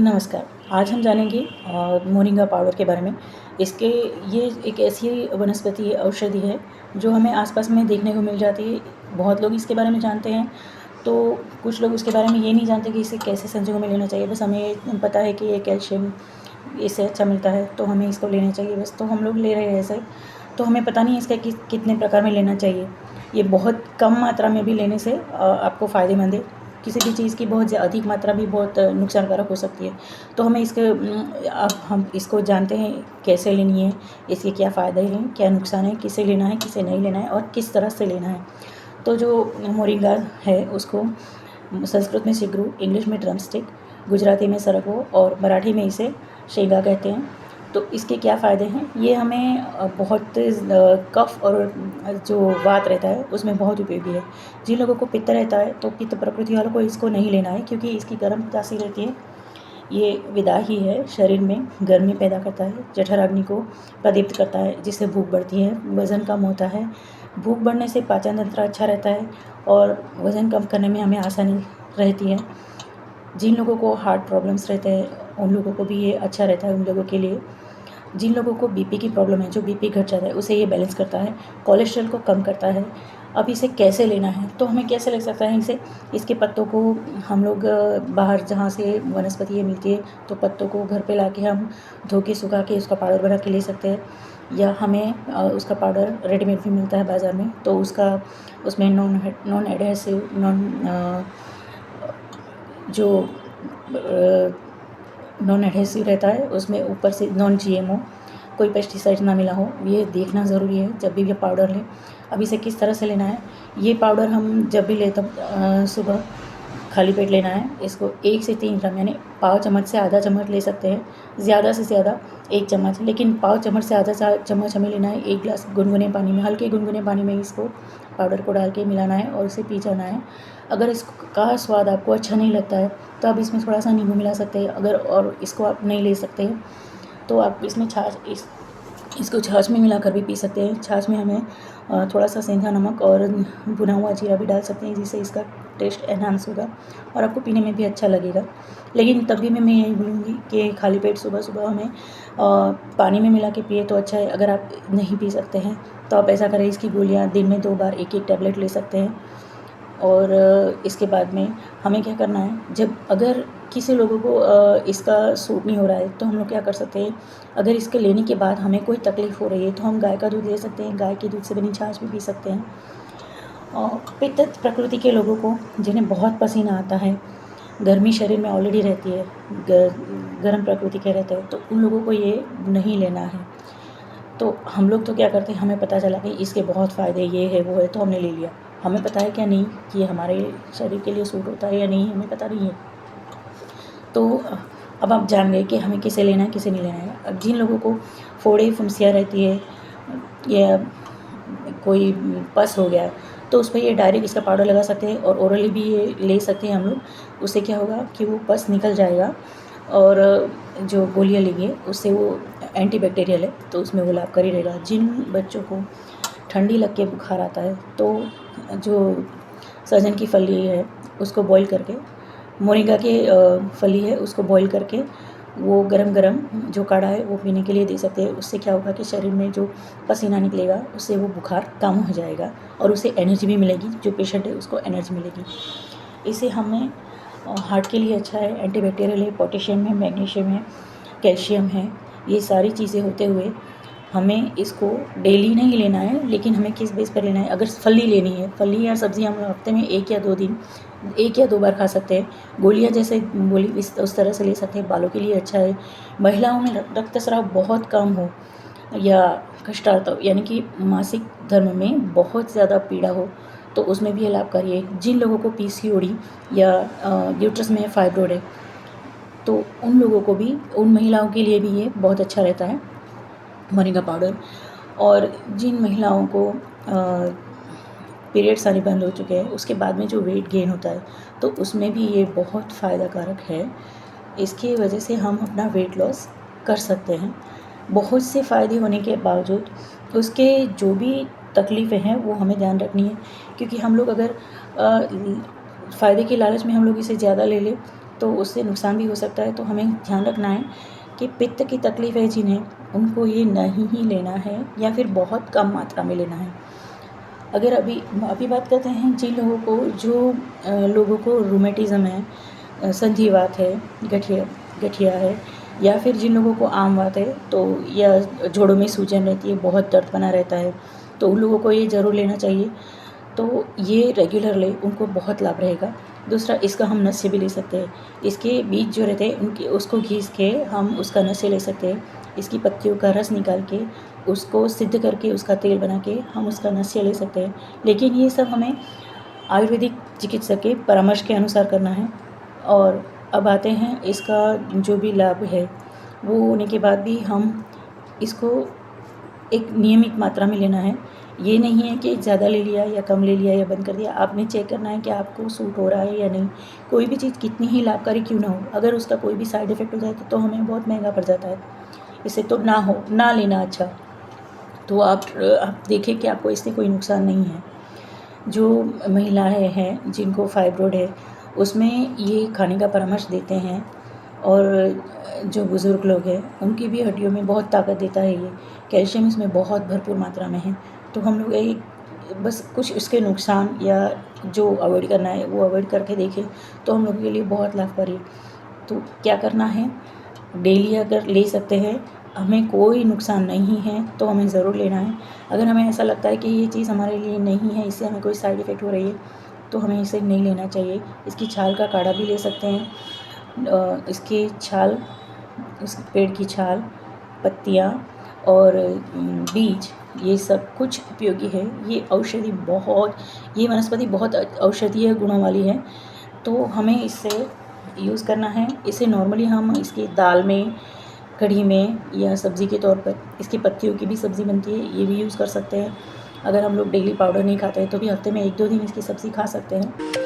नमस्कार। आज हम जानेंगे मोरिंगा पाउडर के बारे में। इसके ये एक ऐसी वनस्पति औषधि है जो हमें आस-पास में देखने को मिल जाती है। बहुत लोग इसके बारे में जानते हैं, तो कुछ लोग उसके बारे में ये नहीं जानते कि इसे कैसे संजोगों में लेना चाहिए। बस हमें पता है कि ये कैल्शियम इससे अच्छा मिलता है, तो हमें इसको लेना चाहिए बस। तो हम लोग ले रहे हैं ऐसे, तो हमें पता नहीं है इसका कितने प्रकार में लेना चाहिए। ये बहुत कम मात्रा में भी लेने से आपको फ़ायदेमंद है। किसी भी चीज़ की बहुत अधिक मात्रा भी बहुत नुकसानकारक हो सकती है। तो हमें अब हम इसको जानते हैं कैसे लेनी है, इसके क्या फ़ायदे हैं, क्या नुकसान है, किसे लेना है, किसे नहीं लेना है और किस तरह से लेना है। तो जो मोरिंगा है उसको संस्कृत में सिगरू, इंग्लिश में ड्रमस्टिक, गुजराती में सरगवो और मराठी में इसे शेंगा कहते हैं। तो इसके क्या फ़ायदे हैं, ये हमें बहुत कफ और जो वात रहता है उसमें बहुत उपयोगी है। जिन लोगों को पित्त रहता है तो पित्त प्रकृति वालों को इसको नहीं लेना है, क्योंकि इसकी गर्म तासीर रहती है। ये विदाही है, शरीर में गर्मी पैदा करता है, जठराग्नि को प्रदीप्त करता है जिससे भूख बढ़ती है, वज़न कम होता है। भूख बढ़ने से पाचन तंत्र अच्छा रहता है और वज़न कम करने में हमें आसानी रहती है। जिन लोगों को हार्ट प्रॉब्लम्स रहते हैं उन लोगों को भी ये अच्छा रहता है, उन लोगों के लिए। जिन लोगों को बीपी की प्रॉब्लम है, जो बीपी घट जाता है, उसे ये बैलेंस करता है, कोलेस्ट्रॉल को कम करता है। अब इसे कैसे लेना है, तो हमें कैसे लग सकता है इसे, इसके पत्तों को हम लोग बाहर जहाँ से वनस्पति ये मिलती है, तो पत्तों को घर पे लाके हम धो के सुखा के उसका पाउडर बना के ले सकते हैं, या हमें उसका पाउडर रेडीमेड भी मिलता है बाज़ार में। तो उसमें नॉन एडहेसिव जो नॉन एडहेसिव रहता है, उसमें ऊपर से नॉन जीएमओ, कोई पेस्टिसाइड ना मिला हो, ये देखना ज़रूरी है जब भी ये पाउडर लें। अब इसे किस तरह से लेना है, ये पाउडर हम जब भी लें तब सुबह खाली पेट लेना है। इसको 1 से 3 ग्राम यानी पाव चम्मच से आधा चम्मच ले सकते हैं, ज़्यादा से ज़्यादा 1 चम्मच, लेकिन पाव चम्मच से आधा चम्मच हमें लेना है। 1 गिलास गुनगुने पानी में, हल्के गुनगुने पानी में इसको पाउडर को डाल के मिलाना है और इसे पी जाना है। अगर इसका स्वाद आपको अच्छा नहीं लगता है तो आप इसमें थोड़ा सा नींबू मिला सकते हैं। अगर और इसको आप नहीं ले सकते हैं तो आप इसमें इसको छाछ में मिलाकर भी पी सकते हैं। छाछ में हमें थोड़ा सा सेंधा नमक और भुना हुआ जीरा भी डाल सकते हैं, जिससे इसका टेस्ट एनहांस होगा और आपको पीने में भी अच्छा लगेगा। लेकिन तब भी मैं यही बोलूँगी कि खाली पेट सुबह हमें पानी में मिला के पिए तो अच्छा है। अगर आप नहीं पी सकते हैं तो आप ऐसा करें, इसकी गोलियाँ दिन में 2 बार 1-1 टैबलेट ले सकते हैं। और इसके बाद में हमें क्या करना है, जब अगर किसी लोगों को इसका सूट नहीं हो रहा है तो हम लोग क्या कर सकते हैं, अगर इसके लेने के बाद हमें कोई तकलीफ़ हो रही है तो हम गाय का दूध ले सकते हैं, गाय के दूध से बनी छाछ भी पी सकते हैं। और पित्त प्रकृति के लोगों को, जिन्हें बहुत पसीना आता है, गर्मी शरीर में ऑलरेडी रहती है, गर्म प्रकृति के रहते हैं, तो उन लोगों को ये नहीं लेना है। तो हम लोग तो क्या करते हैं, हमें पता चला कि इसके बहुत फ़ायदे ये है वो है तो हमने ले लिया। हमें पता है क्या नहीं कि ये हमारे शरीर के लिए सूट होता है या नहीं, हमें पता नहीं है। तो अब आप जान गए कि हमें किसे लेना है किसे नहीं लेना है। अब जिन लोगों को फोड़े फुंसियाँ रहती है या कोई पस हो गया तो उस पर ये डायरेक्ट इसका पाउडर लगा सकते हैं और ओरली भी ये ले सकते हैं हम लोग। उससे क्या होगा कि वो पस निकल जाएगा और जो गोलियाँ लेंगे उससे वो एंटीबैक्टीरियल है तो उसमें वो लाभकारी रहेगा। जिन बच्चों को ठंडी लग के बुखार आता है तो जो सहजन की फली है उसको बॉईल करके, मोरिंगा की फली है उसको बॉईल करके वो गरम जो काढ़ा है वो पीने के लिए दे सकते हैं। उससे क्या होगा कि शरीर में जो पसीना निकलेगा उससे वो बुखार कम हो जाएगा और उसे एनर्जी भी मिलेगी, जो पेशेंट है उसको एनर्जी मिलेगी। इसे हमें हार्ट के लिए अच्छा है, एंटीबैक्टीरियल है, पोटेशियम है, मैग्नीशियम है, कैल्शियम है। ये सारी चीज़ें होते हुए हमें इसको डेली नहीं लेना है, लेकिन हमें किस बेस पर लेना है। अगर फली लेनी है, फली या सब्ज़ी हम हफ्ते में 1 या 2 दिन 1 या 2 बार खा सकते हैं। गोलियाँ जैसे बोली उस तरह से ले सकते हैं, बालों के लिए अच्छा है। महिलाओं में रक्तस्राव बहुत कम हो या कष्टार्थ यानी कि मासिक धर्म में बहुत ज़्यादा पीड़ा हो तो उसमें भी ये लाभकारी है। जिन लोगों को पीसीओडी या यूट्रस में फाइब्रोइड है तो उन लोगों को भी, उन महिलाओं के लिए भी ये बहुत अच्छा रहता है मोरिंगा पाउडर। और जिन महिलाओं को पीरियड्स आने बंद हो चुके हैं उसके बाद में जो वेट गेन होता है तो उसमें भी ये बहुत फ़ायदा कारक है। इसकी वजह से हम अपना वेट लॉस कर सकते हैं। बहुत से फ़ायदे होने के बावजूद उसके जो भी तकलीफ़ें हैं वो हमें ध्यान रखनी है, क्योंकि हम लोग अगर फ़ायदे के लालच में हम लोग इसे ज़्यादा ले लें तो उससे नुकसान भी हो सकता है। तो हमें ध्यान रखना है कि पित्त की तकलीफ़ है जिन्हें, उनको ये नहीं ही लेना है या फिर बहुत कम मात्रा में लेना है। अगर अभी बात करते हैं जिन लोगों को लोगों को रूमेटिज़्म है, संधिवात है, गठिया है, या फिर जिन लोगों को आम वात है, तो या जोड़ों में सूजन रहती है, बहुत दर्द बना रहता है, तो उन लोगों को ये ज़रूर लेना चाहिए। तो ये रेगुलर लें, उनको बहुत लाभ रहेगा। दूसरा, इसका हम नशे भी ले सकते हैं। इसके बीज जो रहते हैं उनकी उसको घिस के हम उसका नशे ले सकते हैं। इसकी पत्तियों का रस निकाल के उसको सिद्ध करके उसका तेल बना के हम उसका नशे ले सकते हैं। लेकिन ये सब हमें आयुर्वेदिक चिकित्सक के परामर्श के अनुसार करना है। और अब आते हैं इसका जो भी लाभ है, वो होने के बाद भी हम इसको एक नियमित मात्रा में लेना है। ये नहीं है कि ज़्यादा ले लिया या कम ले लिया या बंद कर दिया। आपने चेक करना है कि आपको सूट हो रहा है या नहीं। कोई भी चीज़ कितनी ही लाभकारी क्यों ना हो, अगर उसका कोई भी साइड इफ़ेक्ट हो जाए तो हमें बहुत महंगा पड़ जाता है। इससे तो ना लेना अच्छा। तो आप देखें कि आपको इससे कोई नुकसान नहीं है। जो महिलाएं हैं जिनको फाइब्रोइड है, उसमें ये खाने का परामर्श देते हैं। और जो बुज़ुर्ग लोग हैं उनकी भी हड्डियों में बहुत ताकत देता है ये। कैल्शियम इसमें बहुत भरपूर मात्रा में है। तो हम लोग यही बस कुछ इसके नुकसान या जो अवॉइड करना है वो अवॉइड करके देखें, तो हम लोगों के लिए बहुत लाभकारी। तो क्या करना है, डेली अगर ले सकते हैं, हमें कोई नुकसान नहीं है तो हमें ज़रूर लेना है। अगर हमें ऐसा लगता है कि ये चीज़ हमारे लिए नहीं है, इससे हमें कोई साइड इफ़ेक्ट हो रही है, तो हमें इसे नहीं लेना चाहिए। इसकी छाल का काढ़ा भी ले सकते हैं। इसकी छाल, उस पेड़ की छाल, पत्तियाँ और बीज, ये सब कुछ उपयोगी है। ये वनस्पति बहुत औषधीय गुणों वाली है, तो हमें इससे यूज़ करना है। इसे नॉर्मली हम इसकी दाल में, कढ़ी में या सब्ज़ी के तौर पर, इसकी पत्तियों की भी सब्ज़ी बनती है, ये भी यूज़ कर सकते हैं। अगर हम लोग डेली पाउडर नहीं खाते हैं तो भी हफ्ते में 1-2 दिन इसकी सब्ज़ी खा सकते हैं।